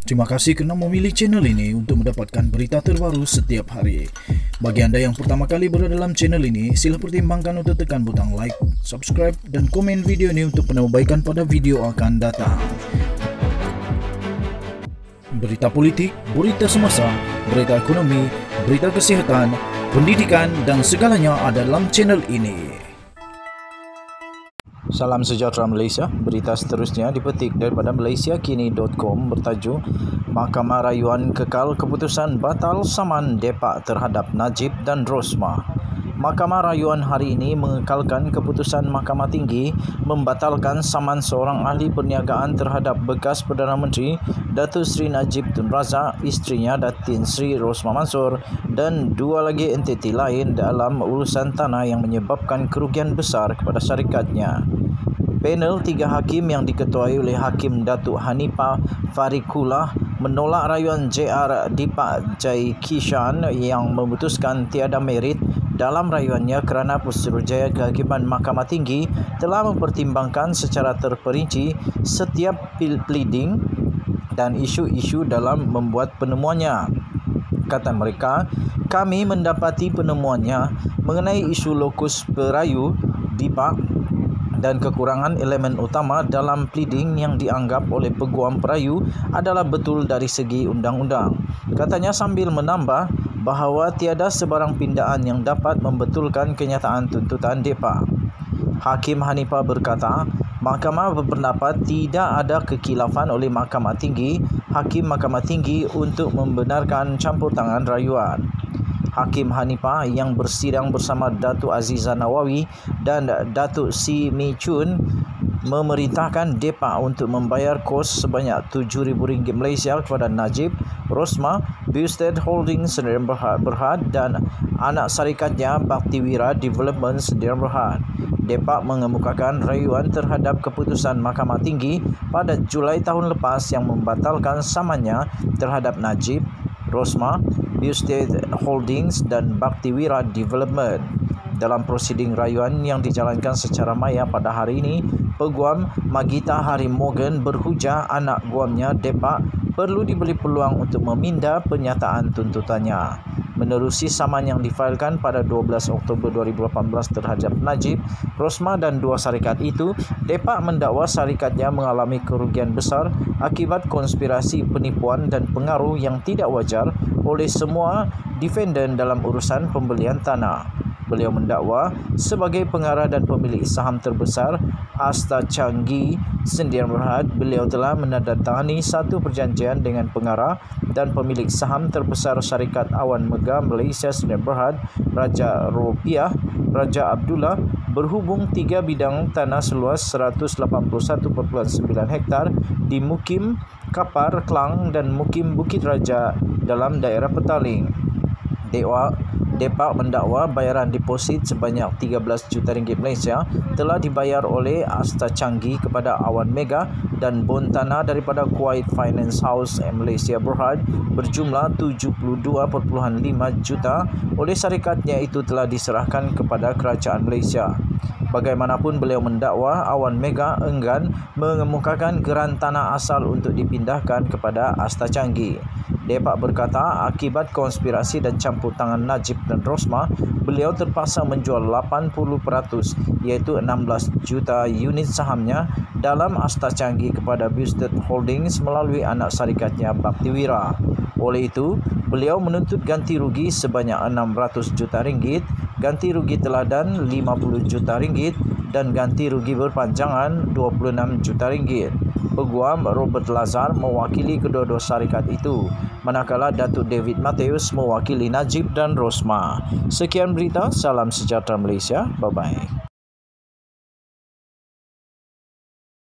Terima kasih kerana memilih channel ini untuk mendapatkan berita terbaru setiap hari. Bagi anda yang pertama kali berada dalam channel ini, sila pertimbangkan untuk tekan butang like, subscribe dan komen video ini untuk penambahbaikan pada video akan datang. Berita politik, berita semasa, berita ekonomi, berita kesihatan, pendidikan dan segalanya ada dalam channel ini. Salam sejahtera Malaysia. Berita seterusnya dipetik daripada malaysiakini.com bertajuk Mahkamah Rayuan kekal keputusan batal saman Depak terhadap Najib dan Rosmah. Mahkamah Rayuan hari ini mengekalkan keputusan Mahkamah Tinggi membatalkan saman seorang ahli perniagaan terhadap bekas Perdana Menteri Datuk Seri Najib Tun Razak, isterinya Datin Seri Rosmah Mansor dan dua lagi entiti lain dalam urusan tanah yang menyebabkan kerugian besar kepada syarikatnya. Panel 3 hakim yang diketuai oleh Hakim Datuk Hanifah Fariqullah menolak rayuan JR Deepak Jaikishan yang memutuskan tiada merit dalam rayuannya kerana Pusurujaya Kehakiman Mahkamah Tinggi telah mempertimbangkan secara terperinci setiap pleading dan isu-isu dalam membuat penemuannya. Kata mereka, kami mendapati penemuannya mengenai isu lokus perayu Deepak dan kekurangan elemen utama dalam pleading yang dianggap oleh peguam perayu adalah betul dari segi undang-undang. Katanya sambil menambah bahawa tiada sebarang pindaan yang dapat membetulkan kenyataan tuntutan Depak. Hakim Hanifah berkata, Mahkamah berpendapat tidak ada kekilafan oleh Mahkamah Tinggi, Hakim Mahkamah Tinggi untuk membenarkan campur tangan rayuan. Hakim Hanifah yang bersidang bersama Datuk Azizah Nawawi dan Datuk Si Mi Chun memerintahkan Depak untuk membayar kos sebanyak RM7,000 Malaysia kepada Najib, Rosmah, Bustead Holdings Sdn Berhad dan anak syarikatnya Baktiwira Development Sdn Berhad. Depak mengemukakan rayuan terhadap keputusan Mahkamah Tinggi pada Julai tahun lepas yang membatalkan samannya terhadap Najib, Rosmah, Bustead Holdings dan Baktiwira Development. Dalam prosiding rayuan yang dijalankan secara maya pada hari ini, Peguam Magita Hari Morgan berhujah anak guamnya Depak perlu diberi peluang untuk meminda pernyataan tuntutannya. Menerusi saman yang difailkan pada 12 Oktober 2018 terhadap Najib, Rosmah dan dua syarikat itu, Depak mendakwa syarikatnya mengalami kerugian besar akibat konspirasi penipuan dan pengaruh yang tidak wajar oleh semua defendant dalam urusan pembelian tanah. Beliau mendakwa sebagai pengarah dan pemilik saham terbesar Asta Changi Sdn Berhad, beliau telah menandatangani satu perjanjian dengan pengarah dan pemilik saham terbesar Syarikat Awan Megah Malaysia Sdn Berhad, Raja Rupiah, Raja Abdullah, berhubung 3 bidang tanah seluas 181.9 hektar di Mukim Kapar, Klang dan Mukim Bukit Raja dalam daerah Petaling. Depak mendakwa bayaran deposit sebanyak RM13 juta Malaysia telah dibayar oleh Asta Changi kepada Awan Mega dan bon tanah daripada Kuwait Finance House Malaysia Berhad berjumlah RM72.5 juta oleh syarikatnya itu telah diserahkan kepada kerajaan Malaysia. Bagaimanapun beliau mendakwa Awan Mega enggan mengemukakan geran tanah asal untuk dipindahkan kepada Asta Changi. Depak berkata akibat konspirasi dan campur tangan Najib dan Rosmah, beliau terpaksa menjual 80% iaitu 16 juta unit sahamnya dalam Asta Changi kepada Bustead Holdings melalui anak syarikatnya Baktiwira. Oleh itu, beliau menuntut ganti rugi sebanyak RM600 juta, ganti rugi teladan RM50 juta dan ganti rugi berpanjangan RM26 juta. Peguam Robert Lazar mewakili kedua-dua syarikat itu, manakala Datuk David Matthews mewakili Najib dan Rosmah. Sekian berita, salam sejahtera Malaysia, bye-bye.